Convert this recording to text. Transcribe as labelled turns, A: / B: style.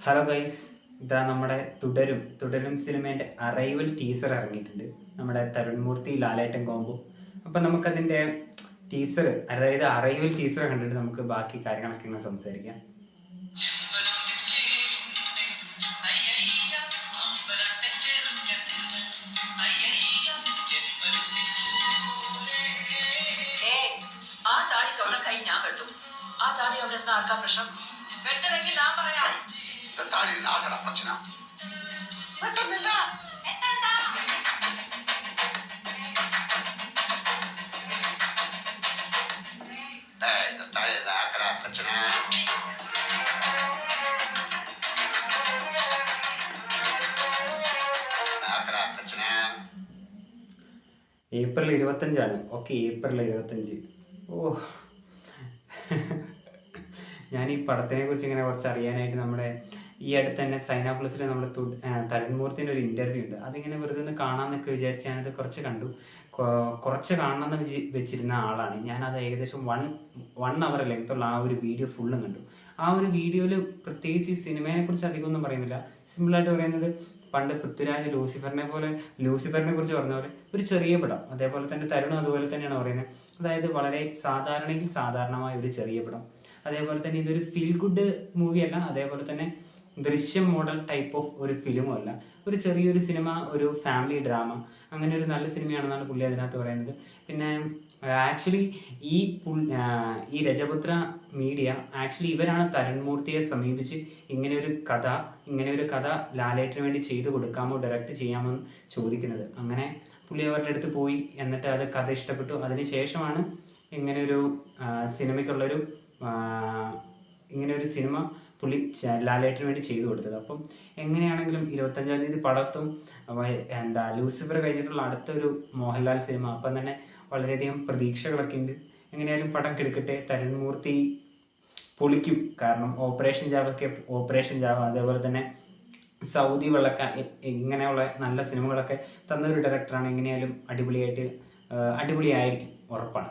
A: Hello guys, ഇതാ നമ്മുടെ തുടരും സിനിമേൻ്റെ അറൈവൽ ടീസർ ഇറങ്ങിയിട്ടുണ്ട്. നമ്മുടെ തരുൺമൂർത്തി ലാലേട്ടൻ കോംബോ. അപ്പം നമുക്കതിൻ്റെ ടീസർ, അതായത് അറൈവൽ ടീസർ കണ്ടിട്ട് നമുക്ക് ബാക്കി കാര്യങ്ങളൊക്കെ ഇങ്ങനെ സംസാരിക്കാം.
B: ആ താടി അവിടെ ഇരുന്ന ആർക്കാ പ്രശ്നം? വെട്ടണമെങ്കിൽ ഞാൻ പറയാം.
C: പ്രശ്നം വെട്ടുന്നില്ല.
A: April 25 okay, April 25. ഓ, ഞാൻ ഈ പടത്തിനെ കുറിച്ച് ഇങ്ങനെ കുറച്ച് അറിയാനായിട്ട് നമ്മുടെ ഈ അടുത്ത് തന്നെ സൈന പ്ലസിൽ നമ്മൾ തരുൺമൂർത്തിൻ്റെ ഒരു ഇൻ്റർവ്യൂ ഉണ്ട്. അതിങ്ങനെ വെറുതെ ഒന്ന് കാണാമെന്നൊക്കെ വിചാരിച്ച് ഞാനത് കുറച്ച് കണ്ടു. കുറച്ച് കാണണമെന്ന് വെച്ചിരുന്ന ആളാണ് ഞാനത്. ഏകദേശം വൺ അവർ ലെങ്ത്തുള്ള ആ ഒരു വീഡിയോ ഫുള്ളും കണ്ടു. ആ ഒരു വീഡിയോയിൽ പ്രത്യേകിച്ച് ഈ സിനിമയെ കുറിച്ച് അധികമൊന്നും പറയുന്നില്ല. സിമ്പിളായിട്ട് പറയുന്നത്, പണ്ട് പൃഥ്വിരാജ് ലൂസിഫറിനെ കുറിച്ച് പറഞ്ഞ പോലെ ഒരു ചെറിയ പടം, അതേപോലെ തന്നെ തരുണും അതുപോലെ തന്നെയാണ് പറയുന്നത്. അതായത് വളരെ സാധാരണയിൽ സാധാരണമായ ഒരു ചെറിയ പടം. അതേപോലെ തന്നെ ഇതൊരു ഫീൽ ഗുഡ് മൂവിയല്ല, അതേപോലെ തന്നെ ദൃശ്യം മോഡൽ ടൈപ്പ് ഓഫ് ഒരു ഫിലിമും അല്ല. ഒരു ചെറിയൊരു സിനിമ, ഒരു ഫാമിലി ഡ്രാമ, അങ്ങനെ ഒരു നല്ല സിനിമയാണെന്നാണ് പുള്ളി അതിനകത്ത് പറയുന്നത്. പിന്നെ ആക്ച്വലി ഈ രജപുത്ര മീഡിയ ആക്ച്വലി ഇവരാണ് തരുൺമൂർത്തിയെ സമീപിച്ച് ഇങ്ങനെ ഒരു കഥ ലാലേട്ടിന് വേണ്ടി ചെയ്തു കൊടുക്കാമോ, ഡയറക്റ്റ് ചെയ്യാമോ എന്ന് ചോദിക്കുന്നത്. അങ്ങനെ പുള്ളി അവരുടെ അടുത്ത് പോയി, എന്നിട്ട് അത് കഥ ഇഷ്ടപ്പെട്ടു. അതിനുശേഷമാണ് ഇങ്ങനെയൊരു സിനിമ പുള്ളി ലാലേട്ടിന് വേണ്ടി ചെയ്തു കൊടുത്തത്. അപ്പം എങ്ങനെയാണെങ്കിലും 25-ാം തീയതി പടത്തും ലൂസിഫർ കഴിഞ്ഞിട്ടുള്ള അടുത്തൊരു മോഹൻലാൽ സിനിമ. അപ്പം തന്നെ വളരെയധികം പ്രതീക്ഷകളൊക്കെ ഉണ്ട്. എങ്ങനെയായാലും പടം കെടുക്കട്ടെ. തരുൺമൂർത്തി പൊളിക്കും. കാരണം ഓപ്പറേഷൻ ജാവ, അതേപോലെ തന്നെ സൗദി വെള്ളക്ക, ഇങ്ങനെയുള്ള നല്ല സിനിമകളൊക്കെ തന്ന ഒരു ഡയറക്ടറാണ്. എങ്ങനെയായാലും അടിപൊളിയായിരിക്കും, ഉറപ്പാണ്.